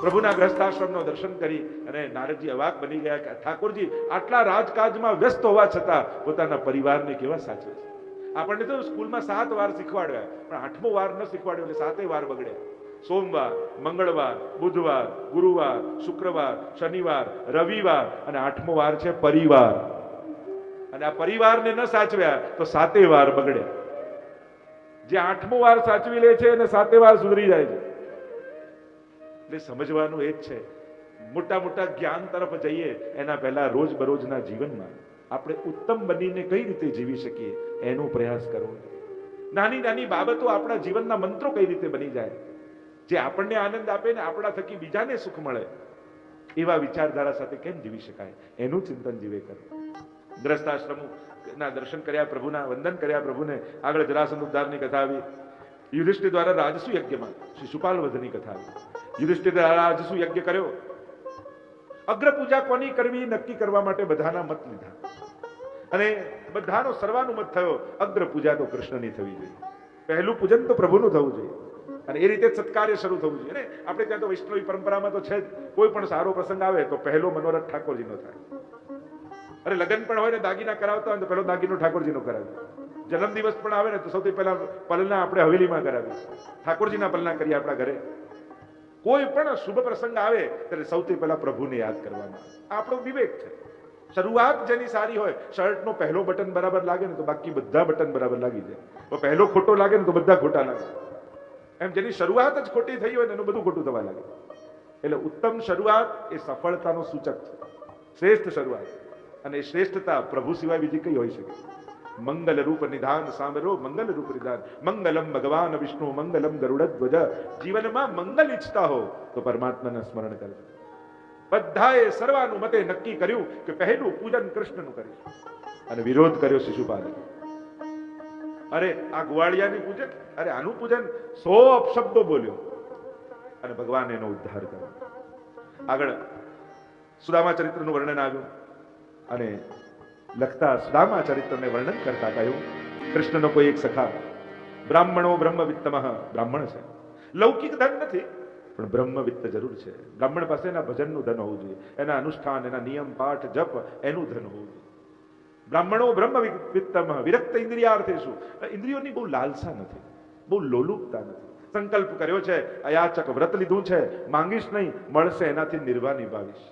પ્રભુના ગ્રસ્તાશ્રમનો દર્શન કરી અને નારદજી અવાક બની ગયા કે ઠાકોરજી આટલા રાજકાજમાં વ્યસ્ત હોવા છતાં પોતાના પરિવારને કેવા સાચવે છે. આપણને તો સ્કૂલમાં 7 વાર શીખવાડ્યા, પણ 8મો વાર ન શીખવાડ્યો એટલે 7 વાર બગડ્યા. સોમવાર, મંગળવાર, બુધવાર, ગુરુવાર, શુક્રવાર, શનિવાર, રવિવાર અને 8મો વાર છે પરિવાર. અને આ પરિવારને ન સાચવ્યા તો 7 વાર બગડ્યા. જે 8મો વાર સાચવી લે છે અને 7 વાર સુધરી જાય છે. એટલે સમજવાનું એ જ છે, મોટા મોટા જ્ઞાન તરફ જઈએ એના પહેલા રોજ બરોજના જીવનમાં આપણે ઉત્તમ બનીને કઈ રીતે જીવી શકીએ એનો પ્રયાસ કરવો. નાની નાની બાબતો આપણા જીવનના મંત્રો કઈ રીતે બની જાય, જે આપણને આનંદ આપે ને આપણા થકી બીજાને સુખ મળે, એવા વિચારધારા સાથે કેમ જીવી શકાય એનું ચિંતન જીવે કરવું. ગ્રસ્તાશ્રમના દર્શન કર્યા, પ્રભુના વંદન કર્યા, પ્રભુને આગળ જરાસંધ ઉદ્ધારની કથા આવી. યુધિષ્ઠિર દ્વારા રાજસુ યજ્ઞમાં શિશુપાલ વધની કથા આવી. યુધિષ્ઠિર દ્વારા રાજસુ યજ્ઞ કર્યો. અગ્ર પૂજા કોની કરવી નક્કી કરવા માટે બધાના મત લીધા અને બધાનો સર્વાનુમત થયો, અગ્ર પૂજા તો કૃષ્ણની થવી જોઈએ. પહેલું પૂજન તો પ્રભુનું થવું જોઈએ અને એ રીતે સત્કાર્ય શરૂ થવું જોઈએ. અને આપણે ત્યાં તો વૈષ્ણવી પરંપરામાં તો છે જ, કોઈ પણ સારો પ્રસંગ આવે તો પહેલો મનોરથ ઠાકોરજીનો થાય. અરે લગ્ન પણ હોય ને દાગીના કરાવતા હોય તો પહેલો દાગીનો ઠાકોરજીનો કરાવે. જન્મદિવસ પણ આવે ને તો સૌથી પહેલા પલના આપણે હવેલીમાં કરાવીએ, ઠાકોરજીના પલના કરીએ આપણા ઘરે. કોઈ પણ શુભ પ્રસંગ આવે ત્યારે સૌથી પહેલા પ્રભુને યાદ કરવાના. આપણો વિવેક છે. શરૂઆત જેની સારી હોય, શર્ટનો પહેલો બટન બરાબર લાગે ને તો બાકી બધા બટન બરાબર લાગી જાય. તો પહેલો ખોટો લાગે ને તો બધા ખોટા લાગે. એમ જેની શરૂઆત જ ખોટી થઈ હોય ને એનું બધું ખોટું થવા લાગે. એટલે ઉત્તમ શરૂઆત એ સફળતાનો સૂચક છે, શ્રેષ્ઠ શરૂઆત. અને એ શ્રેષ્ઠતા પ્રભુ સિવાય બીજી કઈ હોઈ શકે? મંગલ રૂપ નિધાન સાંભળો, મંગલ રૂપ નિધાન. મંગલમ ભગવાન વિષ્ણુ, મંગલમ ગરુડધ્વજ. જીવનમાં મંગલ ઈચ્છતા હો તો પરમાત્માના સ્મરણ કરજો. બધાએ સર્વાનુમતે નક્કી કર્યું કે પહેલું પૂજન કૃષ્ણનું કરીશું અને વિરોધ કર્યો શિશુપાલે. અરે આ ગુવાળિયાની પૂજન, અરે આનું પૂજન, 100 અપશબ્દો બોલ્યો અને ભગવાન એનો ઉદ્ધાર કર્યો. આગળ સુદામા ચરિત્રનું વર્ણન આવ્યું અને લખતા સુદામા ચરિત્રને વર્ણન કરતા કહ્યું, કૃષ્ણનો કોઈ એક સખા બ્રાહ્મણો બ્રહ્મવિત્તમઃ, બ્રાહ્મણ છે, લૌકિક ધન નથી પણ બ્રહ્મવિત્ત જરૂર છે. બ્રાહ્મણ પાસે એના ભજનનું ધન હોવું જોઈએ, એના અનુષ્ઠાન, એના નિયમ પાઠ જપ એનું ધન હોવું જોઈએ. બ્રાહ્મણો બ્રહ્મવિત્તમઃ વિરક્ત ઇન્દ્રિયાર્થેષુ. ઇન્દ્રિયોની બહુ લાલસા નથી, બહુ લોલુપતા નથી. સંકલ્પ કર્યો છે, અયાચક વ્રત લીધું છે, માંગીશ નહીં, મળશે એનાથી નિર્વાહ નિભાવીશ,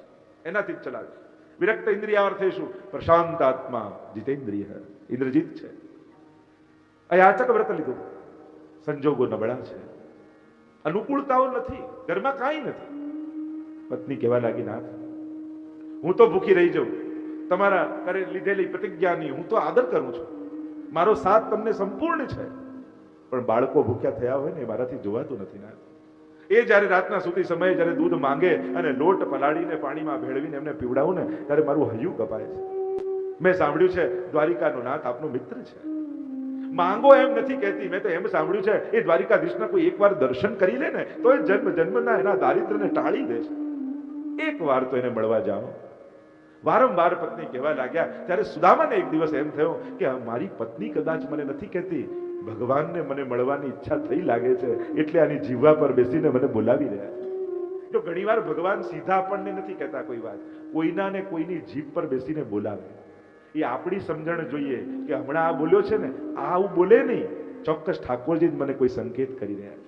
એનાથી જ ચલાવીશ. વિરક્ત ઇન્દ્રિયાર્થેષુ પ્રશાંત આત્મા જીતેન્દ્રિય, ઇન્દ્રજીત છે. અયાચક વ્રત લીધું, સંજોગો નબળા છે, અનુકૂળતાઓ નથી, ઘરમાં કાંઈ નથી. પત્ની કહેવા લાગી, નાથ હું તો ભૂખી રહી જાઉં, તમારા કરે લીધેલી પ્રતિજ્ઞાની હું તો આદર કરું છું, મારો સાથ તમને સંપૂર્ણ છે, પણ બાળકો ભૂખ્યા થયા હોય ને મારાથી જોવાતું નથી. નાથ એ જ્યારે રાતના સૂતી સમયે જ્યારે દૂધ માંગે અને લોટ પલાળીને પાણીમાં ભેળવીને એમને પીવડાવું ને ત્યારે મારું હૈયું કપાય છે. મેં સાંભળ્યું છે દ્વારિકાનો નાથ આપનો મિત્ર છે, માંગો એમ નથી કહેતી. મેં તો એમ સાંભળ્યું છે એ દ્વારિકાધીશના કોઈ એકવાર દર્શન કરી લે ને તો એ જન્મ જન્મના એના દારિદ્રને ટાળી દે છે. એક વાર તો એને મળવા જાઓ. વારંવાર પત્ની કહેવા લાગ્યા ત્યારે સુદામાને એક દિવસ એમ થયો કે મારી પત્ની કદાચ મને નથી કહેતી, ભગવાનને મને મળવાની ઈચ્છા થઈ લાગે છે એટલે આની જીવા પર બેસીને મને બોલાવી રહ્યા છે. જો ઘણીવાર ભગવાન સીધા આપણને નથી કહેતા કોઈ વાત, કોઈના ને કોઈની જીભ પર બેસીને બોલાવે. એ આપણી સમજણ જોઈએ કે હમણાં આ બોલ્યો છે ને, આ આવું બોલે નહીં, ચોક્કસ ઠાકોરજી જ મને કોઈ સંકેત કરી રહ્યા છે.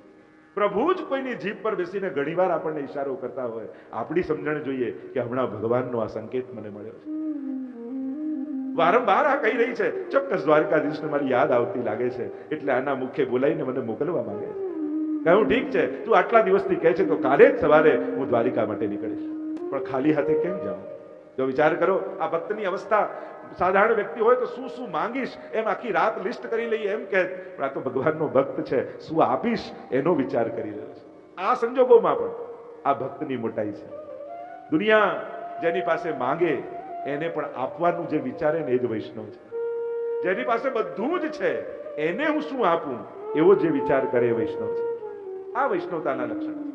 પ્રભુ જ કોઈની જીભ પર બેસીને ઘણીવાર આપણને ઈશારો કરતા હોય. આપણી સમજણ જોઈએ કે હમણાં ભગવાનનો આ સંકેત મને મળ્યો છે. વારંવાર આ કહી રહી છે, ચોક્કસ દ્વારકાધીશને મારી યાદ આવતી લાગે છે એટલે આના મુખે બોલાવીને મને મોકલવા માંગે છે. કહ્યું ઠીક છે, તું આટલા દિવસથી કહે છે તો કાલે જ સવારે હું દ્વારિકા માટે નીકળીશ, પણ ખાલી હાથે કેમ જાઉં? જો વિચાર કરો, આ ભક્તની અવસ્થા, સાધારણ વ્યક્તિ હોય તો શું શું માંગીશ એમ આખી રાત લિસ્ટ કરી લઈએ એમ કહે, પણ આ તો ભગવાનનો ભક્ત છે, શું આપીશ એનો વિચાર કરી રહ્યો છે. આ સંજોગોમાં પણ આ ભક્તની મોટાઈ છે. દુનિયા જેની પાસે માંગે એને પણ આપવાનું જે વિચારે ને એ જ વૈષ્ણવ છે. જેની પાસે બધું જ છે એને હું શું આપું એવો જે વિચાર કરે એ વૈષ્ણવ છે. આ વૈષ્ણવતાના લક્ષણ છે.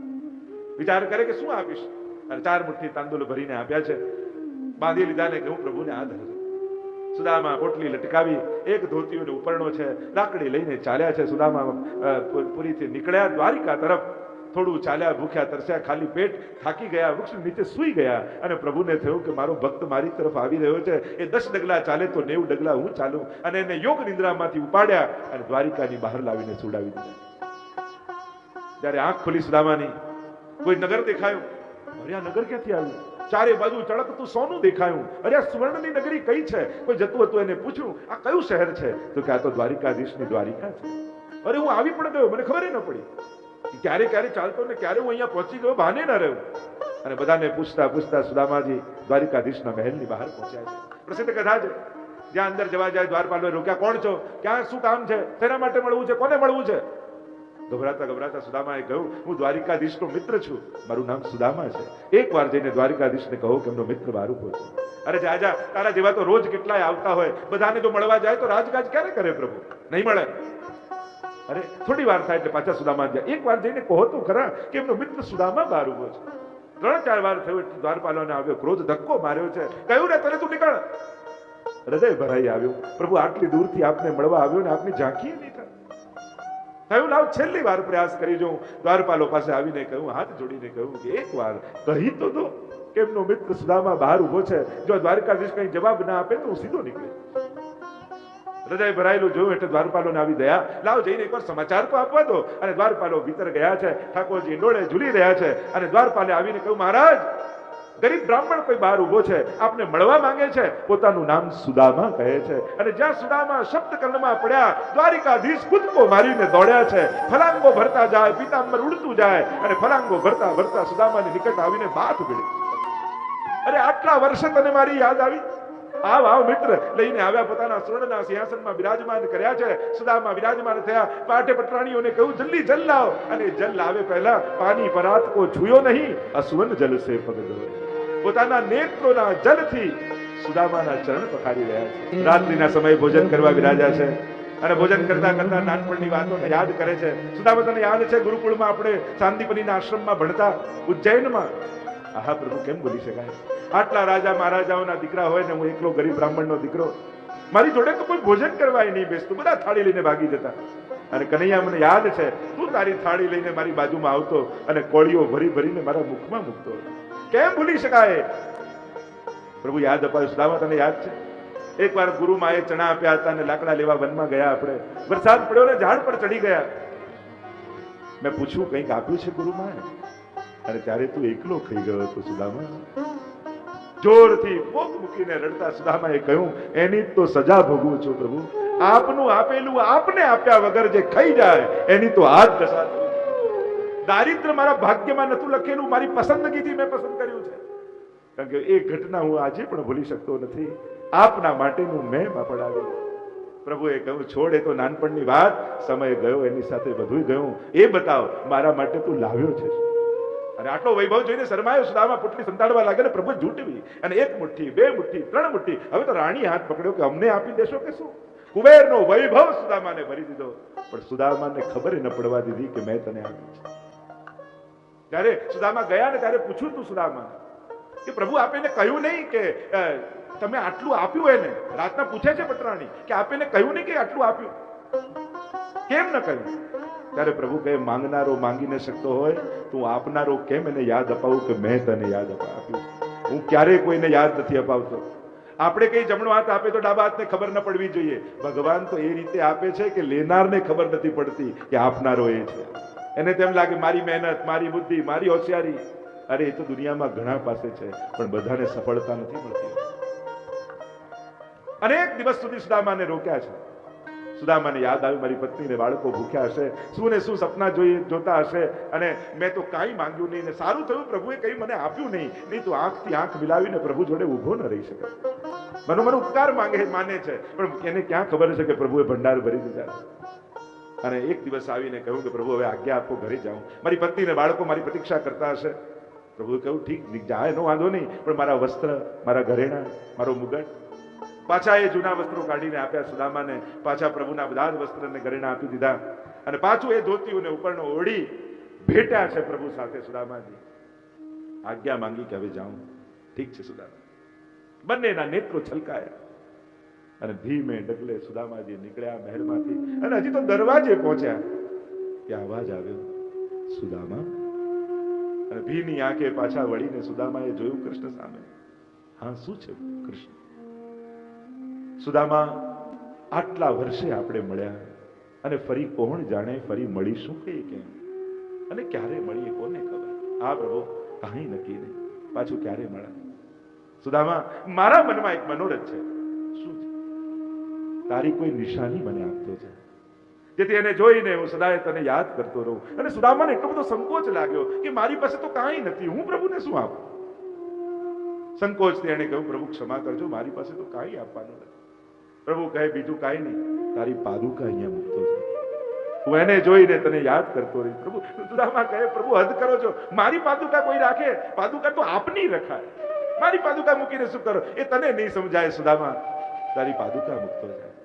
વિચાર કરે કે શું આપીશ, અને 4 મુઠ્ઠી તાંદુલ ભરીને આપ્યા છે, બાંધી લીધા ને કે હું પ્રભુને આ ધરું. સુદામા પોટલી લટકાવી, એક ધોતીયો ને ઉપરણો છે, લાકડી લઈને ચાલ્યા છે. સુદામા પુરીથી નીકળ્યા દ્વારિકા તરફ. થોડું ચાલ્યા, ભૂખ્યા તરસ્યા, ખાલી પેટ થાકી ગયા, વૃક્ષ નીચે સૂઈ ગયા અને પ્રભુને થયું કે મારો ભક્ત મારી તરફ આવી રહ્યો છે, એ 10 ડગલા ચાલે તો 90 ડગલા હું ચાલું, અને એને યોગ નિદ્રામાંથી ઉપાડ્યા અને દ્વારિકાની બહાર લાવીને સુડાવી દીધા. જ્યારે આંખ ખુલી સુદામાની, કોઈ નગર દેખાયું. અરે આ નગર ક્યાંથી આવ્યું? ચારે બાજુ ચળકતું સોનું દેખાયું. અરે આ સુવર્ણની નગરી કઈ છે? કોઈ જતું હતું, એને પૂછ્યું આ કયું શહેર છે? તો કે આ તો દ્વારિકાધીશની દ્વારિકા છે. અરે હું આવી પણ ગયો, મને ખબર ન પડી. ક્યારે ક્યારે ચાલતો ને ક્યારે હું અહીંયા પહોંચી ગયો, ભાને ન રહ્યો. અને બધાને પૂછતા પૂછતા સુદામાજી દ્વારિકાધીશના મહેલની બહાર પહોંચ્યા છે. પ્રસિદ્ધ કથા છે, જ્યાં અંદર જવા જાય દ્વારપાલોએ રોક્યા, કોણ છો, ક્યાં શું કામ છે, શેના માટે મળવું છે, કોને મળવું છે? ગભરાતા ગભરાતા સુદામાએ કહ્યું, હું દ્વારિકાધીશનો મિત્ર છું, મારું નામ સુદામા છે. એકવાર જઈને દ્વારિકાધીશને કહો કે એમનો મિત્ર બહાર ઉભો છે. અરે જા જા, તારા જેવા તો રોજ કેટલાય આવતા હોય, બધાને જો મળવા જાય તો રાજગાજ ક્યારે કરે પ્રભુ? નહીં મળે. અરે થોડી વાર થાય એટલે પાછા સુદામા જાય. એકવાર જઈને કહો તો ખરા કે એમનો મિત્ર સુદામા બહાર ઉભો છે. 3-4 વાર થયું એટલે દ્વારપાલોને આવ્યો ક્રોધ, ધક્કો માર્યો છે. કહ્યું ને તને તું નીકળ. હૃદય ભરાઈ આવ્યું, પ્રભુ આટલી દૂરથી આપને મળવા આવ્યો ને આપની ઝાંખી નહીં થાય. થયું લાવ છેલ્લી વાર પ્રયાસ કરી જોઉં. દ્વારપાલો પાસે આવીને કહ્યું, હાથ જોડીને કહ્યું કે એક વાર કહી તો દો કે એમનો મિત્ર સુદામા બહાર ઉભો છે. જો દ્વારકાધીશ કઈ જવાબ ના આપે તો હું સીધો નીકળે. હૃદય ભરાયેલું જોયું એટલે દ્વારપાલોને આવી દયા, લાવ જઈને એકવાર સમાચાર તો આપવા દો. અને દ્વારપાલો ભીતર ગયા છે, ઠાકોરજી ડોળે ઝૂલી રહ્યા છે. અને દ્વારપાલે આવીને કહ્યું, મહારાજ ગરીબ બ્રાહ્મણ કોઈ બહાર ઉભો છે, આપને મળવા માંગે છે. પોતાનું નામ સુદામા કહે છે. અને જ્યાં સુદામા શબ્દ કર્ણમાં પડ્યા, દ્વારિકાધીશ કૂદકો મારીને દોડ્યા છે. ફલાંગો ભરતા જાય, પીતાંબર ઉડતું જાય, અને ફલાંગો ભરતા ભરતા સુદામાની નિકટ આવીને બાથ ભીડી. અરે આટલા વર્ષે તને મારી યાદ આવી? આવ આવ મિત્ર. લઈને આવ્યા, પોતાના સ્વર્ણના સિંહાસનમાં બિરાજમાન કર્યા છે. સુદામા બિરાજમાન થયા. પાટે પટરાણીઓને કહ્યું, જલ્દી જલ લાવ. અને જલ લાવે પહેલા પાણી પરાત કો છુયો નહીં, અસવન જલ સે પગ ધોએ. પોતાના નેત્રોના જલથી સુદામાના ચરણ પખારી રહ્યા છે. રાત્રિના સમયે ભોજન કરવા બિરાજ્યા છે. અને ભોજન કરતા કરતા નાનપણની વાતોને યાદ કરે છે. સુદામા તને યાદ છે ગુરુકુળમાં આપણે શાંતિપનીના આશ્રમમાં ભણતા ઉજ્જૈનમાં? આહા પ્રભુ, કેમ ભૂલી શકાય? આટલા રાજા મહારાજાઓના દીકરા હોય ને હું એકલો ગરીબ બ્રાહ્મણનો દીકરો, મારી જોડે તો કોઈ ભોજન કરવા નહીં બેસતું, બધા થાળી લઈને ભાગી જતા. અને કનૈયા, મને યાદ છે તું તારી થાળી લઈને મારી બાજુમાં આવતો અને કોળીઓ ભરી ભરીને મારા મુખમાં મૂકતો. કેમ ભૂલી શકાય? પ્રભુ યાદ અપાયું. સુદામા તને યાદ છે એકવાર ગુરુમાએ ચણા આપ્યા હતા અને લાકડા લેવા વનમાં ગયા આપણે. વરસાદ પડ્યો ને ઝાડ પર ચડી ગયા. મેં પૂછ્યું, કંઈક આપ્યું છે ગુરુમાએ? અને ત્યારે તું એકલો ખાઈ ગયો હતો સુદામા. જોરથી પોક મૂકીને રડતા સુદામાએ કહ્યું, એની તો સજા ભોગવું છું પ્રભુ. આપનું આપેલું આપને આપ્યા વગર જે ખાઈ જાય એની તો આ જ દશા. દારિદ્ર મારા ભાગ્યમાં નતું લખેલું, મારી પસંદગીથી મેં પસંદ કર્યું છે. કારણ કે એ ઘટના હું આજે પણ ભૂલી શકતો નથી. આપના માટેનું મેં પડાવેલું. પ્રભુએ કહ્યું, છોડ, એ તો નાનપણની વાત, સમય ગયો, એની સાથે બધું ગયું. એ બતાવ મારા માટે તું લાવ્યો છે. અને આટલો વૈભવ જોઈને શરમાયો સુદામા. પુટલી સંતાડવા લાગે ને પ્રભુ ઝૂંટવી. અને 1 મુઠ્ઠી 2 મુઠ્ઠી 3 મુઠ્ઠી. હવે તો રાણી હાથ પકડ્યો કે અમને આપી દેશો કે શું? કુબેરનો વૈભવ સુદામાને ભરી દીધો. પણ સુદામાને ખબર ન પડવા દીધી કે મેં તને આપી છે. ત્યારે સુદામા ગયા ને ત્યારે પૂછ્યું તું સુદામા કે પ્રભુ આપેને કહ્યું નહીં કે તમે આટલું આપ્યું? એને રાતના પૂછે છે પટરાણી કે આપેને કહ્યું નહીં કે આટલું આપ્યું? કેમ ન કહ્યું? ત્યારે પ્રભુ કહે, માંગનારો માંગી ન શકતો હોય તું આપનારો કેમ એને યાદ અપાવું કે મેં તને યાદ આપ્યું? હું ક્યારેય કોઈને યાદ નથી અપાવતો. આપણે કઈ જમણો હાથ આપે તો ડાબા હાથને ખબર ન પડવી જોઈએ. ભગવાન તો એ રીતે આપે છે કે લેનારને ખબર નથી પડતી કે આપનારો એ છે. એને તેમ લાગે મારી મહેનત, મારી બુદ્ધિ, મારી હોશિયારી. અરે એ તો દુનિયામાં ઘણા પાસે છે પણ બધાને સફળતા નથી મળતી. અનેક દિવસ સુધી સુદામાને રોક્યા છે. સુદામાને યાદ આવ્યું, મારી પત્ની ને બાળકો ભૂખ્યા હશે, શું ને શું સપના જોતા હશે, અને મેં તો કાંઈ માંગ્યું નહીં. ને સારું થયું પ્રભુએ કંઈ મને આપ્યું નહીં તો આંખથી આંખ મિલાવીને પ્રભુ જોડે ઊભો ન રહી શકે. મને ઉપકાર માને છે પણ એને ક્યાં ખબર છે કે પ્રભુએ ભંડાર ભરી દીધા. અને એક દિવસ આવીને કહ્યું કે પ્રભુ હવે આજ્ઞા આપો, ઘરે જાઉં. મારી પત્ની ને બાળકો મારી પ્રતીક્ષા કરતા હશે. પ્રભુએ કહ્યું, ઠીક જાય, એનો વાંધો નહીં, પણ મારા વસ્ત્ર, મારા ઘરેણા, મારો મુગટ. પાછા એ જૂના વસ્ત્રો કાઢીને આપ્યા સુદામાને. પાછા પ્રભુના બધા જ વસ્ત્રને ઘરેણા આપી દીધા. અને પાછું એ ધોતીઓને ઉપરનો ઓઢી ભેટ્યા છે પ્રભુ સાથે સુદામાજી. આજ્ઞા માંગી કે હવે જાઉં. ઠીક છે સુદામા. બંનેના નેત્રો છલકાયા અને ધીમે ડગલે સુદામાજી નીકળ્યા મહેલમાંથી. અને હજી તો દરવાજે પહોંચ્યા કે અવાજ આવ્યો, સુદામા. અને ભીની આંખે પાછા વળીને સુદામાએ જોયું કૃષ્ણ સામે. હા, શું છે કૃષ્ણ? સુદામા, આટલા વર્ષે આપણે મળ્યા અને ફરી કોણ જાણે ફરી મળીશું કે કેમ, અને ક્યારે મળીએ કોને ખબર. હા પ્રભુ, કાંઈ નક્કી નહીં, પાછું ક્યારે મળે. સુદામા, મારા મનમાં એક મનોરથ છે. શું છે? તારી કોઈ નિશાની મને આપતો છે, જેથી એને જોઈને હું સદાય તને યાદ કરતો રહું. અને સુદામાને એટલો બધો સંકોચ લાગ્યો કે મારી પાસે તો કાંઈ નથી, હું પ્રભુને શું આપું. સંકોચથી એને કહ્યું, પ્રભુ ક્ષમા કરજો, મારી પાસે તો કાંઈ આપવાનું નથી. પ્રભુ કહે, બીજું કાંઈ નહીં, તારી પાદુકા અહીંયા મૂકતો છે, હું એને જોઈને તને યાદ કરતો રહીશ. પ્રભુ, સુદામા કહે, પ્રભુ હદ કરો છો, મારી પાદુકા કોઈ રાખે? પાદુકા તો આપની રખાય, મારી પાદુકા મૂકીને શું કરો? એ તને નહીં સમજાય. સુદામા, તારી પાદુકા મૂકતો જાય,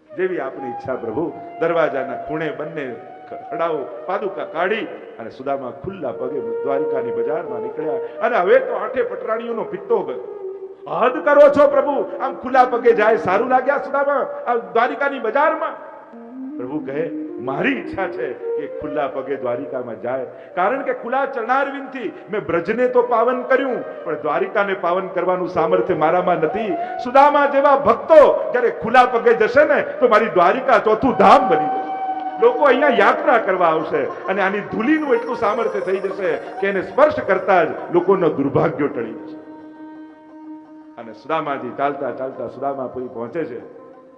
જેવી આપની ઈચ્છા પ્રભુ. દરવાજાના ખૂણે બંને ખડાઓ પાદુકા કાઢી અને સુદામા ખુલ્લા પગે દ્વારિકાની બજારમાં નીકળ્યા. અને હવે તો આઠે પટરાણીઓનો પિત્તો ગયો. હદ કરો છો પ્રભુ, આમ ખુલ્લા પગે જાય સારું લાગ્યા સુદામા આ દ્વારિકાની બજારમાં? પ્રભુ કહે, મારી ઈચ્છા છે કે ખુલ્લા પગે દ્વારિકામાં જાય, કારણ કે ખુલ્લા ચરણારવિંદથી મેં બ્રજને તો પાવન કર્યું, પણ દ્વારિકાને પાવન કરવાનું સામર્થ્ય મારામાં નથી. સુદામા જેવા ભક્તો જ્યારે ખુલ્લા પગે જશે ને તો મારી દ્વારિકા ચોથું ધામ બની જશે. લોકો અહીંયા યાત્રા કરવા આવશે અને આની ધૂલીનું એટલું સામર્થ્ય થઈ જશે કે એને સ્પર્શ કરતા જ લોકોનો દુર્ભાગ્ય ટળી જશે. અને સુદામાજી ચાલતા ચાલતા સુદામાપુરી પહોંચે છે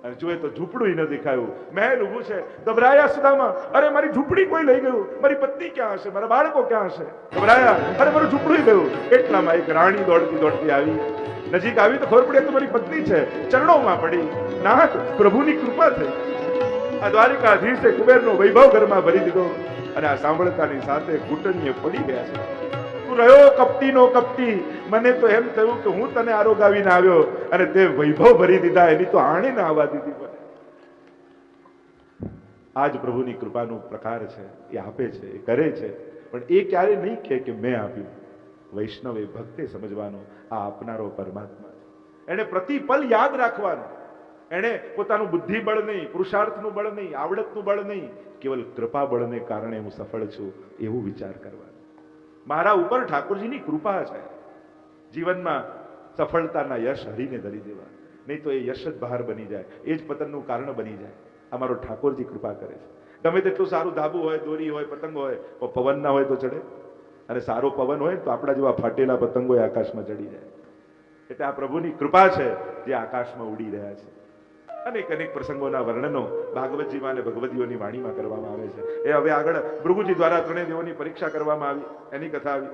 અને જુએ તો ઝૂંપડું ન દેખાયું, મહેલ ઊભું છે. ગભરાયા સુદામા, અરે મારી ઝૂંપડી કોઈ લઈ ગયું, મારી પત્ની ક્યાં હશે, મારા બાળકો ક્યાં હશે? ગભરાયા, અરે મારું ઝૂંપડું ગયું. એટલામાં એક રાણી દોડતી દોડતી આવી. નજીક આવી તો ખબર પડી તો મારી પત્ની છે. ચરણોમાં પડી, નાથ પ્રભુની કૃપા થઈ. આ દ્વારિકાધીશે કુબેરનો વૈભવ ઘરમાં ભરી દીધો. અને આ સાંભળતાની સાથે ઘૂંટણીએ પડી ગયા છે. તું રહ્યો કપટીનો કપટી, મને તો એમ થયું કે હું તને આરોગાવીને આવ્યો અને તે વૈભવ ભરી દીધા, એની તો આણે ના આવવા દીધી મને. આજ પ્રભુની કૃપાનો પ્રકાર છે, એ આપે છે, એ કરે છે, પણ એ ક્યારે નહીં કહે કે મેં આપ્યું. વૈષ્ણવે ભક્તે સમજવાનો આ આપનારો પરમાત્મા છે. એને પ્રતિપલ યાદ રાખવાનું. એને પોતાનું બુદ્ધિ બળ નહીં, પુરુષાર્થનું બળ નહીં, આવડતનું બળ નહીં, કેવલ કૃપા બળને કારણે હું સફળ છું એવું વિચાર કરવાનો. મારા ઉપર ઠાકોરજીની કૃપા છે. જીવનમાં સફળતાના યશ હરીને ધરી દેવા, નહીં તો એ યશ જ બહાર બની જાય, એ જ પતનનું કારણ બની જાય. અમારો ઠાકોરજી કૃપા કરે છે. ગમે તેટલું સારું ધાબુ હોય, દોરી હોય, પતંગ હોય, પણ પવન ના હોય તો ચડે. અને સારો પવન હોય તો આપણા જેવા ફાટેલા પતંગો આકાશમાં ચડી જાય. એટલે આ પ્રભુની કૃપા છે જે આકાશમાં ઉડી રહ્યા છે. અનેક અનેક પ્રસંગોના વર્ણનો ભાગવતજીમાં અને ભગવદીઓની વાણીમાં કરવામાં આવે છે. એ હવે આગળ ભૃગુજી દ્વારા ત્રણેય દેવોની પરીક્ષા કરવામાં આવી, એની કથા આવી.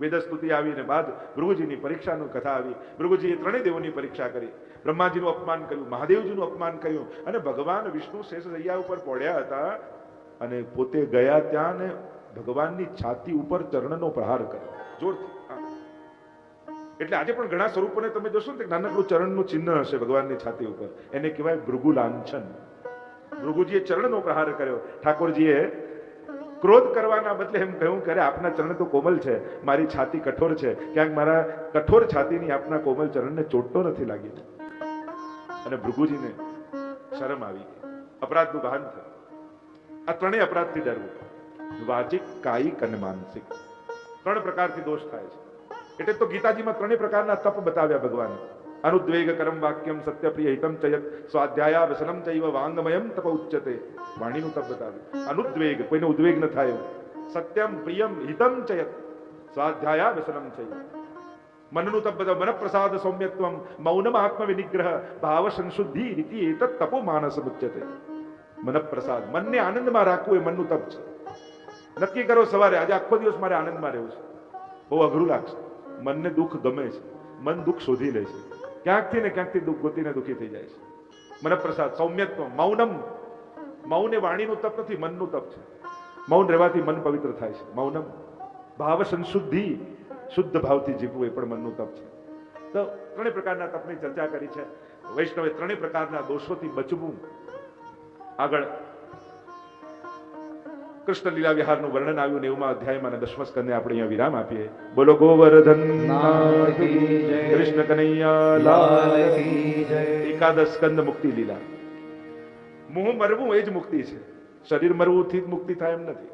વેદસ્તુતિ આવી ને બાદ ભૃગુજીની પરીક્ષાની કથા આવી. ભૃગુજીએ ત્રણેય દેવોની પરીક્ષા કરી, બ્રહ્માજીનું અપમાન કર્યું, મહાદેવજીનું અપમાન કર્યું, અને ભગવાન વિષ્ણુ શેષશૈયા ઉપર પડ્યા હતા અને પોતે ગયા ત્યાં ને ભગવાનની છાતી ઉપર ચરણનો પ્રહાર કર્યો જોરથી. એટલે આજે પણ ઘણા સ્વરૂપોને તમે જોશો ને નાનકડું ચરણનું ચિહ્ન હશે ભગવાનની છાતી ઉપર, એને કહેવાય ભૃગુ લાંછન. ભૃગુજીએ ચરણનો પ્રહાર કર્યો. ઠાકોરજીએ ક્રોધ કરવાના બદલે એમ કહ્યું કે આપના ચરણ તો કોમલ છે, મારી છાતી કઠોર છે, ક્યાંક મારા કઠોર છાતીની આપના કોમલ ચરણને ચોટતો નથી લાગી. અને ભૃગુજીને શરમ આવી ગઈ, અપરાધનું ભાન થયું. આ ત્રણેય અપરાધથી ડરવું, વાચિક, કાયિક અને માનસિક. ત્રણ પ્રકારથી દોષ થાય છે. એટલે તો ગીતાજીમાં ત્રણેય પ્રકારના તપ બતાવ્યા ભગવાને. અનુદ્વેગ કરમ વાક્યમ સત્યપ્રિય હિતમ ચયત સ્વાધ્યાયા વ્યસનમ ચૈવ વાંગમયમ તપ ઉચ્યતે. વાણીનું તપ બતાવ્યું. અનુદ્વેગ, કોઈને ઉદ્વેગ ન થાય. સત્યમ પ્રિયમ હિતમ ચયત સ્વાધ્યાયા વ્યસનમ ચૈવ. મનનું તપ બતાવ્યું. મન પ્રસાદ સૌમ્યત્વમ મૌનમ આત્મ વિનિગ્રહ ભાવ સંશુદ્ધિ રીતિ એતત તપો માનસ ઉચ્યતે. મન પ્રસાદ, મનને આનંદમાં રાખવું એ મનનું તપ છે. નક્કી કરો સવારે આજે આખો દિવસ મારે આનંદમાં રહેવું છે. બહુ અઘરું લાગશે. મનને દુઃખ ગમે છે, મન દુઃખ શોધી લે છે, ક્યાંકથી ને ક્યાંકથી દુઃખ ગોતીને દુઃખી થઈ જાય છે. મન પ્રસાદ સૌમ્યત્વ, મૌનમ. મૌન એ વાણીનું તપ નથી, મનનું તપ છે. મૌન રહેવાથી મન પવિત્ર થાય છે. મૌનમ ભાવ સંશુદ્ધિ, શુદ્ધ ભાવથી જીવવું એ પણ મનનું તપ છે. તો ત્રણેય પ્રકારના તપની ચર્ચા કરી છે. વૈષ્ણવે ત્રણેય પ્રકારના દોષોથી બચવું. આગળ કૃષ્ણ લીલા વિહારનું વર્ણન આવ્યું 90મા અધ્યાયમાં અને 10મા સ્કંદે આપણે અહીંયા વિરામ આપીએ. બોલો ગોવર્ધન કૃષ્ણ કનૈયા લાલ કી જય. એકાદશ સ્કંદ મુક્તિ લીલા. મોહ મરવું એ જ મુક્તિ છે. શરીર મરવું થી જ મુક્તિ થાય એમ નથી.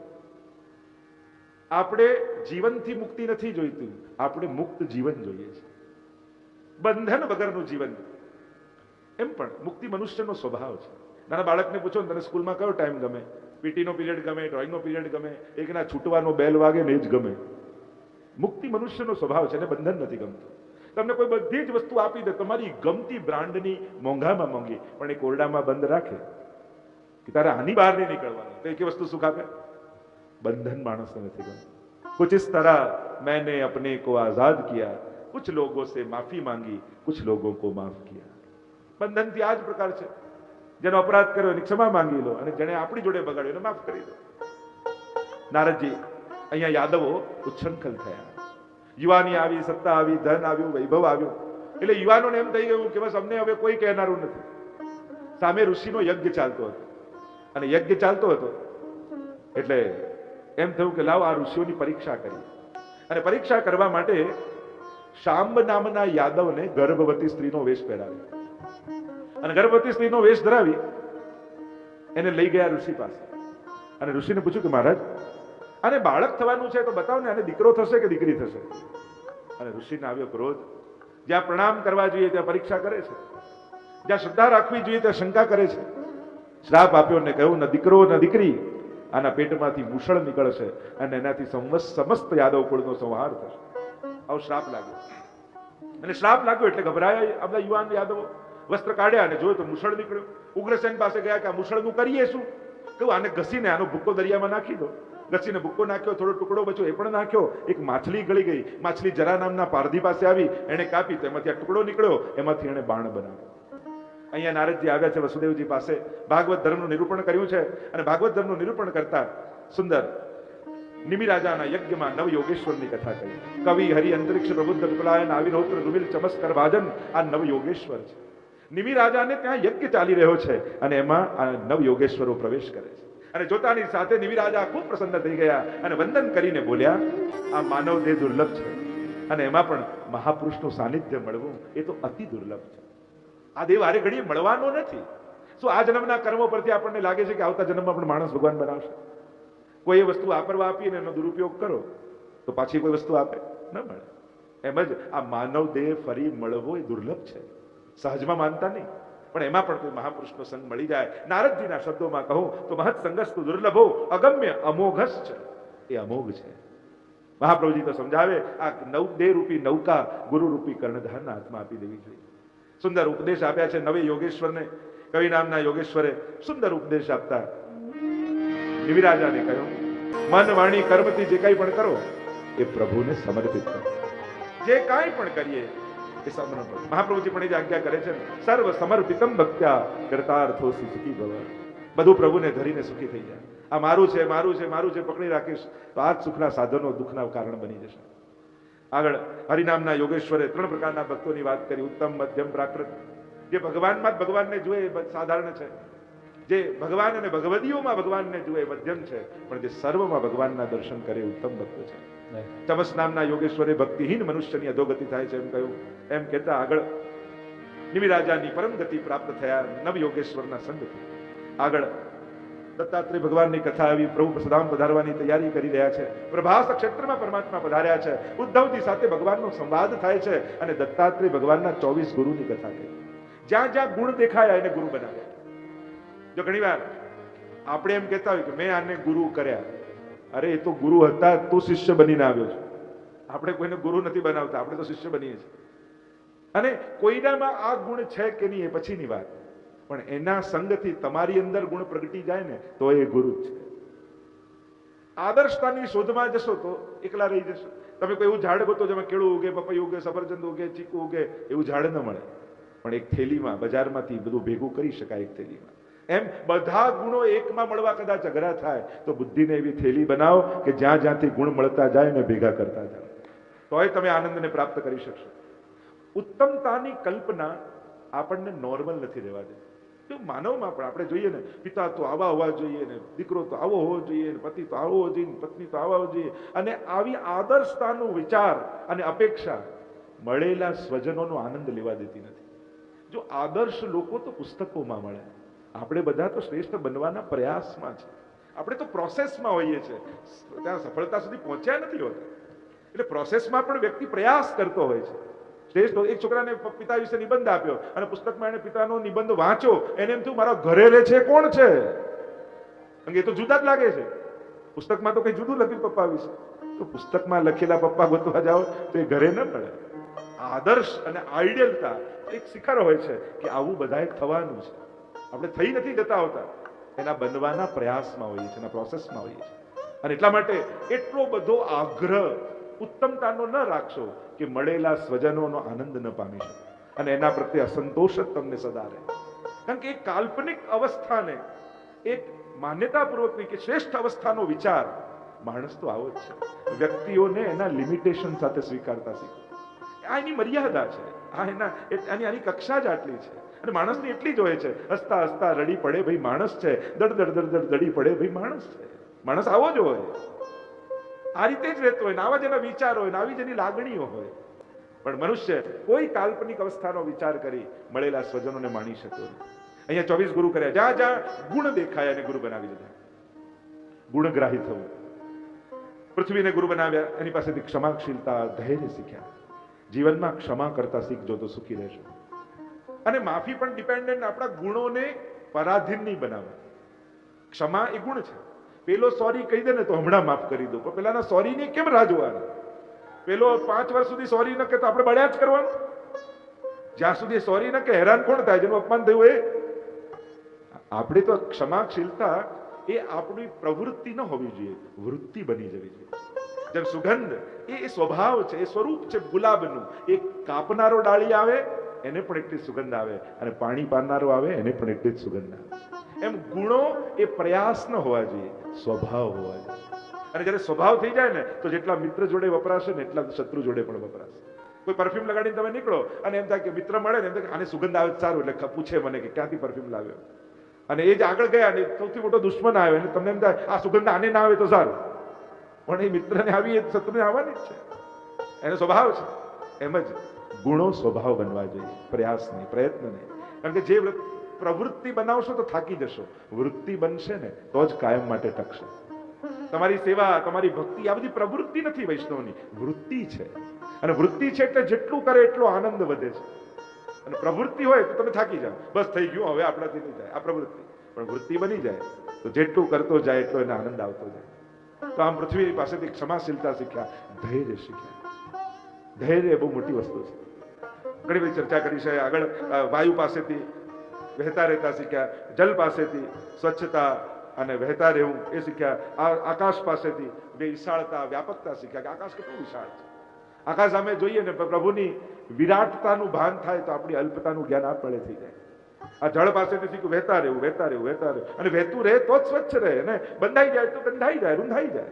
આપણે જીવનથી મુક્તિ નથી જોઈતી, આપણે મુક્ત જીવન જોઈએ છે, બંધન વગરનું જીવન. એમ પણ મુક્તિ મનુષ્યનો સ્વભાવ છે. નાના બાળકને પૂછો ને તને સ્કૂલમાં કયો ટાઈમ ગમે? પીટીનો પીરિયડ ગમે, ડ્રોઈંગનો પીરિયડ ગમે, એકના છૂટવાનો બેલ વાગે ને એ જ ગમે. મુક્તિ મનુષ્યનો સ્વભાવ છે, એને બંધન નથી ગમતું. તમને કોઈ બધી જ વસ્તુ આપી દે, તમારી ગમતી બ્રાન્ડની મોંઘામાં મોંઘી, પણ એ કોરડામાં બંધ રાખે કે તારે આની બહાર નહીં નીકળવાનું, તો એક વસ્તુ સુખ આપે? બંધન માણસને નથી ગમતું. कुछ इस तरह मैंने अपने को आजाद किया, कुछ लोगों से माफी मांगी, कुछ लोगों को माफ किया. બંધનથી આ જ પ્રકાર છે. જેનો અપરાધ કર્યો એની ક્ષમા માંગી લો, અને જેને આપણી જોડે બગાડ્યો એને માફ કરી દો. નારદજી અહીંયા યાદવો ઉચ્છૃંખલ થયા. યુવાની આવી, સત્તા આવી, ધન આવ્યું, વૈભવ આવ્યું, એટલે યુવાનોને એમ થઈ ગયું કે બસ અમને હવે કોઈ કહેનારું નથી. સામે ઋષિનો યજ્ઞ ચાલતો હતો, અને યજ્ઞ ચાલતો હતો એટલે એમ થયું કે લાવ આ ઋષિઓની પરીક્ષા કરી. અને પરીક્ષા કરવા માટે શાંબ નામના યાદવને ગર્ભવતી સ્ત્રીનો વેશ પહેરાવ્યો, અને ગર્ભવતી સ્ત્રીનો વેશ ધરાવી એને લઈ ગયા ઋષિ પાસે. અને ઋષિને પૂછ્યું કે મહારાજ, આને બાળક થવાનું છે તો બતાવો ને, આને દીકરો થશે કે દીકરી થશે? અને ઋષિને આવ્યો ક્રોધ. જ્યાં પ્રણામ કરવા જોઈએ ત્યાં પરીક્ષા કરે છે, જ્યાં શ્રદ્ધા રાખવી જોઈએ ત્યાં શંકા કરે છે. શ્રાપ આપ્યો ને કહ્યું, ન દીકરો ન દીકરી, આના પેટમાંથી મૂષળ નીકળશે અને એનાથી સમસ્ત યાદવ કુળનો સંહાર થશે. આવો શ્રાપ લાગ્યો. અને શ્રાપ લાગ્યો એટલે ગભરાયા આ બધા યુવાન યાદવો. વસ્ત્ર કાઢ્યા અને જોયું તો મૂષળ નીકળ્યું. ઉગ્રસેન પાસે ગયા કે આ મૂષળનું કરીએ શું? કહ્યું આને ઘસીને આનો ભૂક્કો દરિયામાં નાખી દો. ઘસીને ભૂક્કો નાખ્યો, થોડો ટુકડો બચ્યો એ પણ નાખ્યો. એક માછલી ગળી ગઈ, માછલી જરા નામના પારધી પાસે આવી, એને કાપી, તો એમાંથી આ ટુકડો નીકળ્યો, એમાંથી એને બાણ બનાવ્યો. અહીંયા નારદજી આવ્યા છે વસુદેવજી પાસે, ભાગવત ધર્મનું નિરૂપણ કર્યું છે. અને ભાગવત ધર્મનું નિરૂપણ કરતા સુંદર નિમિ રાજાના યજ્ઞમાં નવ યોગેશ્વરની કથા કહી. કવિ હરિ અંતરિક્ષ પ્રબુદ્ધ વિપલાયન આવિર્હોત્ર રૂમિલ ચમસ્કર ભાજન, આ નવ યોગેશ્વર છે. નિમિ રાજાને ત્યાં યજ્ઞ ચાલી રહ્યો છે, અને એમાં આ નવ યોગેશ્વરો પ્રવેશ કરે છે. અને જોતાની સાથે નિમિ રાજા ખૂબ પ્રસન્ન થઈ ગયા અને વંદન કરીને બોલ્યા, આ માનવ દેહ દુર્લભ છે, અને એમાં પણ મહાપુરુષનું સાનિધ્ય મળવું એ તો અતિ દુર્લભ છે. આ દેવ હારે ઘડીએ મળવાનો નથી. શું આ જન્મના કર્મો પરથી આપણને લાગે છે કે આવતા જન્મમાં પણ માણસ ભગવાન બનાવશે? કોઈ એ વસ્તુ વાપરવા આપીને એનો દુરુપયોગ કરો તો પાછી કોઈ વસ્તુ આપે ન મળે. એમ જ આ માનવ દેહ ફરી મળવો એ દુર્લભ છે, સહજમાં માનતા નહીં, પણ એમાં પણ કોઈ મહાપુરુષનો સંગ મળી જાય. નારદજીના શબ્દોમાં કહું તો મહત સંગસ્તુ દુર્લભો અગમ્ય અમોઘસ છે, એ અમોઘ છે. મહાપ્રભુજી તો સમજાવે, આ દેહ રૂપી નૌકા ગુરુ રૂપી કર્ણધારના હાથમાં આપી દેવી જોઈએ. સુંદર ઉપદેશ આપ્યા છે નવે યોગેશ્વરને. કવિ નામના યોગેશ્વરે સુંદર ઉપદેશ આપતા નિમિ રાજાને કહ્યું, મન વાણી કર્મથી જે કાંઈ પણ કરો એ પ્રભુને સમર્પિત કરો. જે કાંઈ પણ કરીએ એ સમર્પણ. મહાપ્રભુજી પણ એ જ આજ્ઞા કરે છે, સર્વ સમર્પિતમ ભક્ત્યા કર્તાર્થોસી સુખી ભવ. બધું પ્રભુને ધરીને સુખી થઈ જાય. આ મારું છે, મારું છે, મારું છે પકડી રાખીશ તો આ જ સુખના સાધનો દુઃખના કારણ બની જશે. આગળ હરિનામના યોગેશ્વરે 3 પ્રકારના ભક્તોની વાત કરી, ઉત્તમ, મધ્યમ, પ્રાકૃત. જે ભગવાનમાં જ ભગવાનને જુએ એ સાધારણ છે, જે ભગવાન અને ભગવદીઓમાં ભગવાનને જુએ મધ્યમ છે, પણ જે સર્વમાં ભગવાનના દર્શન કરે ઉત્તમ ભક્ત છે. ચમસ નામના યોગેશ્વરે ભક્તિહીન મનુષ્યની અધોગતિ થાય છે એમ કહ્યું. એમ કહેતા આગળ નિમિ રાજાની પરમ ગતિ પ્રાપ્ત થયા નવ યોગેશ્વરના સંગથી. આગળ દત્તાત્રેય ભગવાનની કથા આવી. પ્રભુ સદામ પધારવાની તૈયારી કરી રહ્યા છે. પ્રભાસ ક્ષેત્રમાં પરમાત્મા પધાર્યા છે. ઉદ્ધવજી સાથે ભગવાનનો સંવાદ થાય છે, અને દત્તાત્રેય ભગવાનના 24 ગુરુની કથા કહી. જ્યાં જ્યાં ગુણ દેખાયા એને ગુરુ બનાવ્યા. જો ઘણી વાર આપણે એમ કહેતા હોય કે મેં આને ગુરુ કર્યા, અરે એ તો ગુરુ હતા, તું શિષ્ય બનીને આવ્યો છે. આપણે કોઈને ગુરુ નથી બનાવતા, આપણે તો શિષ્ય બનીએ છીએ. અને કોઈનામાં આ ગુણ છે કે નહીં એ પછીની વાત, પણ એના સંગથી તમારી અંદર ગુણ પ્રગટી જાય ને તો એ ગુરુ જ છે. આદર્શતાની શોધમાં જશો તો એકલા રહી જશો. તમે કોઈ એવું ઝાડ ગોતો જેમાં કેળું ઉગે, પપૈયું ઉગે, સફરજન ઉગે, ચીકુ ઉગે, એવું ઝાડ ન મળે. પણ એક થેલીમાં બજારમાંથી બધું ભેગું કરી શકાય એક થેલીમાં. એમ બધા ગુણો એકમાં મળવા કદાચ અઘરા થાય તો બુદ્ધિને એવી થેલી બનાવો કે જ્યાં જ્યાંથી ગુણ મળતા જાય ને ભેગા કરતા જાય, તોય તમે આનંદને પ્રાપ્ત કરી શકશો. ઉત્તમતાની કલ્પના આપણને નોર્મલ નથી રહેવા દે. તો માનવમાં પણ આપણે જોઈએ ને, પિતા તો આવા હોવા જોઈએ ને, દીકરો તો આવો હોવો જોઈએ ને, પતિ તો આવો હોવો જોઈએ, પત્ની તો આવા હોવો જોઈએ, અને આવી આદર્શતાનો વિચાર અને અપેક્ષા મળેલા સ્વજનોનો આનંદ લેવા દેતી નથી. જો આદર્શ લોકો તો પુસ્તકોમાં મળે, આપણે બધા તો શ્રેષ્ઠ બનવાના પ્રયાસમાં છે. આપણે તો પ્રોસેસમાં હોઈએ છીએ, ત્યાં સફળતા સુધી પહોંચ્યા નથી હોતા. એટલે પ્રોસેસમાં પણ વ્યક્તિ પ્રયાસ કરતો હોય છે. શ્રેષ્ઠ એક છોકરાને પિતા વિશે નિબંધ આપ્યો અને પુસ્તકમાં એને પિતાનો નિબંધ વાંચ્યો, એને એમ થયું મારા ઘરે રહે છે કોણ છે, કારણ કે એ તો જુદા જ લાગે છે. પુસ્તકમાં તો કઈ જુદું લખ્યું પપ્પા વિશે, તો પુસ્તકમાં લખેલા પપ્પા ગોતવા જાઓ તો એ ઘરે ન મળે. આદર્શ અને આઈડિયલતા એક શિખર હોય છે કે આવું બધાએ થવાનું છે. આપણે થઈ નથી જતા હોતા, એના બનવાના પ્રયાસમાં હોઈએ છીએ, એના પ્રોસેસમાં હોઈએ છીએ. અને એટલા માટે એટલો બધો આગ્રહ ઉત્તમતાનો ન રાખશો કે મળેલા સ્વજનોનો આનંદ ન પામી શકો અને એના પ્રત્યે અસંતોષ જ તમને સદા રહે. કારણ કે એક કાલ્પનિક અવસ્થાને એક માન્યતાપૂર્વકની કે શ્રેષ્ઠ અવસ્થાનો વિચાર માણસ તો આવો જ છે. વ્યક્તિઓને એના લિમિટેશન સાથે સ્વીકારતા શીખો. આ એની મર્યાદા છે, આની કક્ષા જ આટલી છે. અને માણસની એટલી જ હોય છે, હસતા હસતા રડી પડે ભાઈ માણસ છે, દડ દડ દડ દડ દડી પડે ભાઈ માણસ છે. માણસ આવો જ હોય, આ રીતે જ રહેતો હોય, આવા જ એના વિચારો હોય, આવી જ એની લાગણીઓ હોય. પણ મનુષ્ય કોઈ કાલ્પનિક અવસ્થાનો વિચાર કરી મળેલા સ્વજનોને માણી શકતો નહીં. અહીંયા 24 ગુરુ કર્યા, જ્યાં જ્યાં ગુણ દેખાય અને ગુરુ બનાવી દીધા. ગુણગ્રાહી થવું. પૃથ્વીને ગુરુ બનાવ્યા, એની પાસેથી ક્ષમાશીલતા, ધૈર્ય શીખ્યા. જીવનમાં ક્ષમા કરતા શીખજો તો સુખી રહેશો. અને માફી પણ ડિપેન્ડન્ટ આપણા ગુણોને પરાધીન નહીં બનાવે. ક્ષમા એ ગુણ છે. પેલો સોરી કહી દે ને તો હમણાં માફ કરી દો, પણ પેલાના સોરી ને કેમ રાહ જોવાનું? પેલો 5 વર્ષ સુધી સોરી ન કે તો આપણે બળ્યા જ કરવાનું. જ્યાં સુધી સોરી ન કે હેરાન કોણ થાય? જેનું અપમાન થયું એ. આપણે તો ક્ષમાશીલતા એ આપણી પ્રવૃત્તિ ન હોવી જોઈએ, વૃત્તિ બની જવી જોઈએ. જેમ સુગંધ એ સ્વભાવ છે, એ સ્વરૂપ છે ગુલાબનું. એક કાપનારો ડાળી આવે એને પણ એટલી સુગંધ આવે, અને પાણી પાનારો આવે એને પણ એટલી જ સુગંધ આવે. એમ ગુણો એ પ્રયાસ ન હોવા જોઈએ, સ્વભાવ હોવા જોઈએ. અને જ્યારે સ્વભાવ થઈ જાય ને તો જેટલા મિત્ર જોડે વપરાશે ને એટલા શત્રુ જોડે પણ વપરાશે. કોઈ પરફ્યુમ લગાડીને તમે નીકળો અને એમ થાય કે મિત્ર મળે ને એમ થાય કે આને સુગંધ આવે સારું, એટલે પૂછે મને કે ક્યાંથી પરફ્યુમ લાવ્યો, અને એ જ આગળ ગયા ને સૌથી મોટો દુશ્મન આવ્યો અને તમને એમ થાય આ સુગંધ આને ના આવે તો સારું, પણ એ મિત્રને આવી એ શત્રુને આવવાની જ છે. એનો સ્વભાવ છે. એમ જ ગુણો સ્વભાવ બનવા જોઈએ, પ્રયાસ નહીં, પ્રયત્ન નહીં. કારણ કે જે પ્રવૃત્તિ બનાવશો તો થાકી જશો, વૃત્તિ બનશે ને તો જ કાયમ માટે ટકશે. તમારી સેવા, તમારી ભક્તિ આ બધી પ્રવૃત્તિ નથી વૈષ્ણવની, વૃત્તિ છે. અને વૃત્તિ છે એટલે જેટલું કરે એટલો આનંદ વધે છે. અને પ્રવૃત્તિ હોય તો તમે થાકી જાઓ, બસ થઈ ગયું હવે આપણાથી નહીં જાય આ પ્રવૃત્તિ. પણ વૃત્તિ બની જાય તો જેટલું કરતો જાય એટલો એને આનંદ આવતો જાય. તો આમ પૃથ્વી પાસેથી ક્ષમાશીલતા શીખ્યા, ધૈર્ય શીખ્યા. ધૈર્ય બહુ મોટી વસ્તુ છે. ઘણી બધી ચર્ચા કરી છે. આગળ વાયુ પાસેથી વહેતા રહેતા શીખ્યા, જલ પાસેથી સ્વચ્છતા અને વહેતા રહેવું એ શીખ્યા, આકાશ પાસેથી વિશાળતા, વ્યાપકતા શીખ્યા કે આકાશ કેટલું વિશાળ છે. આકાશ સામે જોઈએ ને પ્રભુની વિરાટતાનું ભાન થાય તો આપણી અલ્પતાનું જ્ઞાન આપમેળે થઈ જાય. આ જળ પાસેથી શીખ્યું વહેતા રહેવું, વહેતા રહેવું, વહેતા રહેવું. અને વહેતું રહે તો જ સ્વચ્છ રહે, અને બંધાઈ જાય તો ગંધાઈ જાય, રૂંધાઈ જાય.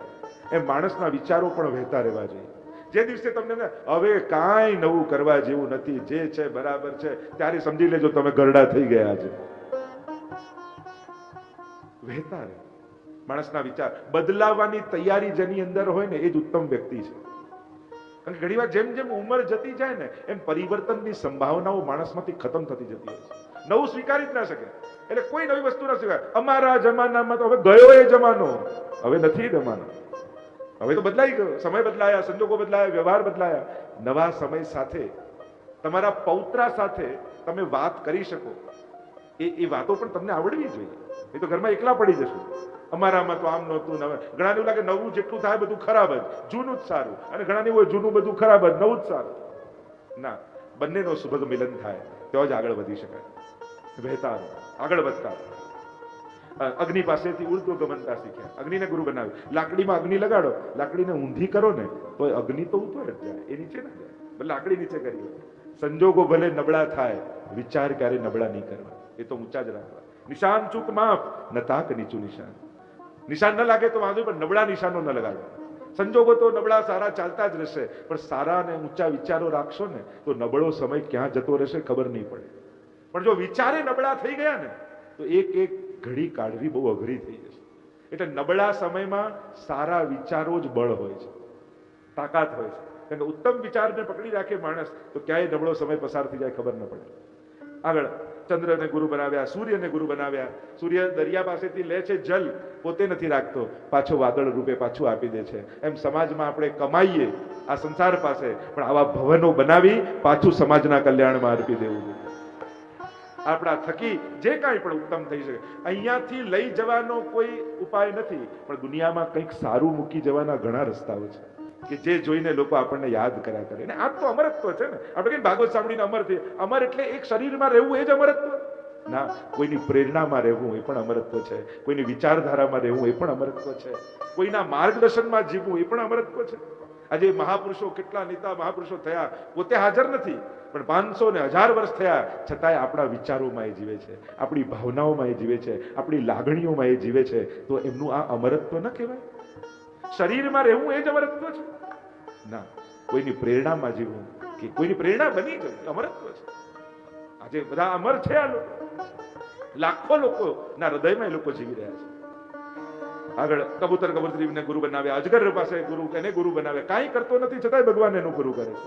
એમ માણસના વિચારો પણ વહેતા રહેવા જોઈએ. જે દિવસે તમને હવે કાંઈ નવું કરવા જેવું નથી, જે છે બરાબર છે, ત્યારે સમજી લેજો તમે ગરડા થઈ ગયા છે. વહેતા રહે માણસના વિચાર. બદલાવાની તૈયારી જેની અંદર હોય ને એ જ ઉત્તમ વ્યક્તિ છે. કારણ કે ઘણી વાર જેમ જેમ ઉંમર જતી જાય ને એમ પરિવર્તનની સંભાવનાઓ માણસમાંથી ખતમ થતી જતી હોય છે. નવું સ્વીકારી જ ના શકે, એટલે કોઈ નવી વસ્તુ ના સ્વીકારે. અમારા જમાનામાં તો હવે ગયો એ જમાનો, હવે નથી જમાનો. હવે તો બદલાઈ ગયો, સમય બદલાયા, સંજોગો બદલાયા, વ્યવહાર બદલાયા. નવા સમય સાથે તમારા પૌત્રા સાથે તમે વાત કરી શકો એ વાતો પણ તમને આવડવી જોઈએ. એ તો ઘરમાં એકલા પડી જશે. અમારામાં તો આમ નહોતું. ઘણાને એવું લાગે નવું જેટલું થાય બધું ખરાબ જ, જૂનું જ સારું. અને ઘણાને એવું જૂનું બધું ખરાબ જ, નવું જ સારું. ના, બંનેનો સુભગ મિલન થાય તો જ આગળ વધી શકાય. વહેતા આગળ વધતા. અગ્નિ પાસેથી ઉર્ધ્વ ગમનતા શીખ્યા, અગ્નિને ગુરુ બનાવ્યું. લાકડીમાં અગ્નિ લગાડો, લાકડીને ઊંધી કરો ને તો અગ્નિ તો ઉપર જ જાય, એ નીચે ના જાય. ભલે લાકડી નીચે કરી. સંજોગો ભલે નબળા થાય, વિચાર ક્યારે નબળા નહીં કરવા, એ તો ઊંચા જ રાખવા. નિશાન ચૂક માફ, ન તાક નીચું નિશાન. નિશાન ન લાગે તો વાંધો, પણ નબળા નિશાનો ન લગાડો. સંજોગો તો નબળા સારા ચાલતા જ રહેશે, પણ સારા અને ઊંચા વિચારો રાખશો ને તો નબળો સમય ક્યાં જતો રહેશે ખબર નહીં પડે. પણ જો વિચારે નબળા થઈ ગયા ને તો એક એક ઘડી કાઢવી બહુ અઘરી થઈ જશે. એટલે નબળા સમયમાં સારા વિચારો જ બળ હોય છે, તાકાત હોય છે. કારણ કે ઉત્તમ વિચારને પકડી રાખે માણસ તો ક્યાંય નબળો સમય પસાર થઈ જાય ખબર ન પડે. આગળ ચંદ્રને ગુરુ બનાવ્યા, સૂર્યને ગુરુ બનાવ્યા. સૂર્ય દરિયા પાસેથી લે છે જલ, પોતે નથી રાખતો, પાછો વાદળ રૂપે પાછું આપી દે છે. એમ સમાજમાં આપણે કમાઈએ આ સંસાર પાસે, પણ આવા ભવનો બનાવી પાછું સમાજના કલ્યાણમાં અર્પી દેવું જોઈએ. આપણા થકી જે કાંઈ પણ ઉત્તમ થઈ શકે. અહીંયાથી લઈ જવાનો કોઈ ઉપાય નથી, પણ દુનિયામાં કંઈક સારું મૂકી જવાના ઘણા રસ્તાઓ છે કે જે જોઈને લોકો આપણને યાદ કર્યા કરે. અને આ તો અમરત્વ છે ને. આપણે કઈ ભાગવત સાંભળીને અમર થઈ, અમર એટલે એક શરીરમાં રહેવું એ જ અમરત્વ ના. કોઈની પ્રેરણામાં રહેવું એ પણ અમરત્વ છે, કોઈની વિચારધારામાં રહેવું એ પણ અમરત્વ છે, કોઈના માર્ગદર્શનમાં જીવવું એ પણ અમરત્વ છે. આજે મહાપુરુષો, કેટલા નેતા મહાપુરુષો થયા, પોતે હાજર નથી, પણ 500 ને 1000 વર્ષ થયા છતાંય આપણા વિચારોમાં એ જીવે છે, આપણી ભાવનાઓમાં એ જીવે છે, આપણી લાગણીઓમાં એ જીવે છે. તો એમનું આ અમરત્વ ન કહેવાય? શરીરમાં રહેવું એ જ અમરત્વ છે ના. કોઈની પ્રેરણામાં જીવવું, કે કોઈની પ્રેરણા બની જવું અમરત્વ છે. આજે બધા અમર છે. આ લોકો, લાખો લોકોના હૃદયમાં એ લોકો જીવી રહ્યા છે. આગળ કબૂતરીને ગુરુ બનાવ્યા, અજગર પાસે ગુરુ, એને ગુરુ બનાવ્યા. કાંઈ કરતો નથી છતાંય ભગવાન એનું ગુરુ કરે છે.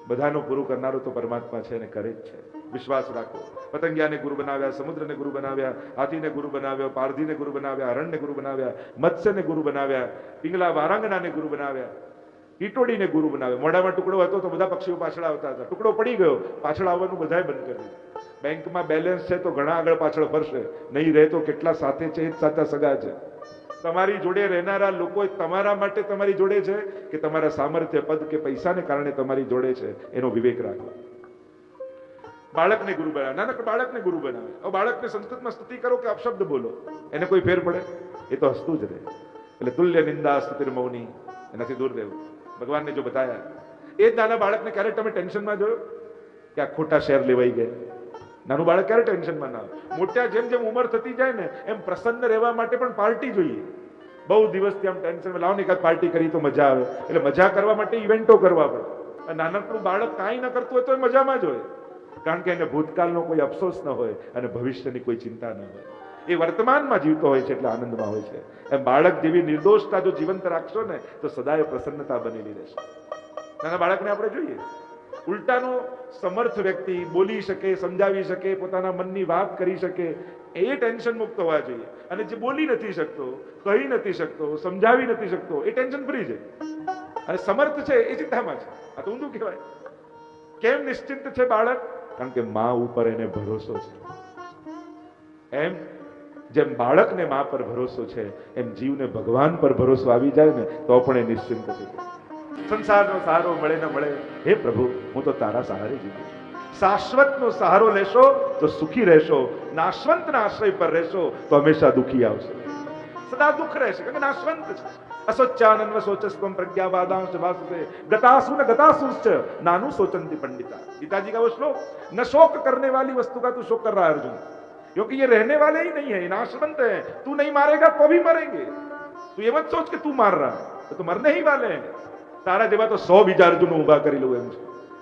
બધાનો ગુરુ કરનારો તો પરમાત્મા છે અને કરે જ છે, વિશ્વાસ રાખો. પતંગિયાને ગુરુ બનાવ્યા, સમુદ્રને ગુરુ બનાવ્યા, હાથીને ગુરુ બનાવ્યો, પારધીને ગુરુ બનાવ્યા, હરણને ગુરુ બનાવ્યા, મત્સ્યને ગુરુ બનાવ્યા, પિંગલા વારાંગણાને ગુરુ બનાવ્યા, ટીટોડીને ગુરુ બનાવ્યા. મોઢામાં ટુકડો હતો તો બધા પક્ષીઓ પાછળ આવતા હતા, ટુકડો પડી ગયો, પાછળ આવવાનું બધાએ બંધ કરી દીધું. બેંકમાં બેલેન્સ છે તો ઘણા આગળ પાછળ ફરશે, નહીં રહે તો કેટલા સાથે છે એ જ સાચા સગા છે. તમારી જોડે રહેનારા લોકો તમારા માટે તમારી જોડે છે કે તમારા સામર્થ્ય, પદ કે પૈસાને કારણે તમારી જોડે છે, એનો વિવેક રાખો. બાળકને ગુરુ બનાવે, નાનકડા બાળકને ગુરુ બનાવે. હવે બાળકને સંસ્કૃતમાં સ્તુતિ કરો કે અપશબ્દ બોલો, એને કોઈ ફેર પડે? એ તો હસતું જ રહે. એટલે તુલ્ય નિંદા સ્તુતિર મૌની, એનાથી દૂર રહેવું. ભગવાનને જો બતાયા, એ જ નાના બાળકને ક્યારે તમે ટેન્શનમાં જોયો કે આ ખોટા શેર લેવાઈ ગયા? નાનું બાળક ક્યારે ટેન્શનમાં ના આવે? મોટા જેમ જેમ ઉંમર થતી જાય ને એમ પ્રસન્ન રહેવા માટે પણ પાર્ટી જોઈએ. બહુ દિવસથી આમ ટેન્શન લાવો ને એકાદ પાર્ટી કરી તો મજા આવે, એટલે મજા કરવા માટે ઇવેન્ટો કરવા પડે. નાનકડું બાળક કાંઈ ન કરતું હોય તો એ મજામાં જ હોય, કારણ કે એને ભૂતકાળનો કોઈ અફસોસ ન હોય અને ભવિષ્યની કોઈ ચિંતા ન હોય. એ વર્તમાનમાં જીવતો હોય છે એટલે આનંદમાં હોય છે. એમ બાળક જેવી નિર્દોષતા જો જીવંત રાખશો ને તો સદાય પ્રસન્નતા બનેલી રહેશે. નાના બાળકને આપણે જોઈએ, ઉલટાનો સમર્થ વ્યક્તિ બોલી શકે, સમજાવી શકે, પોતાના મનની વાત કરી શકે, એ ટેન્શન મુક્ત હોવા જોઈએ. અને જે બોલી નથી શકતો, કહી નથી શકતો, સમજાવી નથી શકતો, એ ટેન્શન ફ્રી છે. અને સમર્થ છે એ ચિંતામાં છે. આ તો ઊંધું કહેવાય. કેમ નિશ્ચિંત છે બાળક? કારણ કે મા ઉપર એને ભરોસો છે. એમ જેમ બાળકને મા પર ભરોસો છે, એમ જીવને ભગવાન પર ભરોસો આવી જાય ને તો પણ એ નિશ્ચિંત થઈ જાય. સંસારનો સહારો મળે ન મળે, હે પ્રભુ હું તો તારા સહારે જીવું છું. શાશ્વતનો સહારો લેશો તો સુખી રહેશો, નાશવંતના આશ્રય પર રહેશો તો હંમેશા દુખી આવશે, સદા દુઃખ રહેશે, કારણ કે નાશવંત છે. અસોચ્યાનન્વ સોચસ્વમ પ્રજ્ઞાવાદાંશ ભાસતે ગતાસુ ન ગतासुश्च नानु सोचन्ति पंडिता. गीताजी का वो श्लोक, न शोक करने वाली वस्तु का तू शोक कर रहा है अर्जुन, क्योंकि ये रहने वाले ही नहीं है, ये नाशवंत है. तू नहीं मारेगा तो भी मरेंगे. तू ये मत सोच के तू मार रहा है, तो मरने ही वाले हैं. તારા જેવા તો 100 બીજા અર્જુન ઉભા કરી લઉં એમ છે,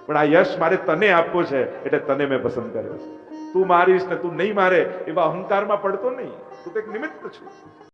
પણ આ યશ મારે તને આપવો છે એટલે તને મેં પસંદ કર્યો છે. તું મારીશ ને તું નહીં મારે એવા અહંકારમાં પડતો નહીં. તું તો એક નિમિત્ત છું.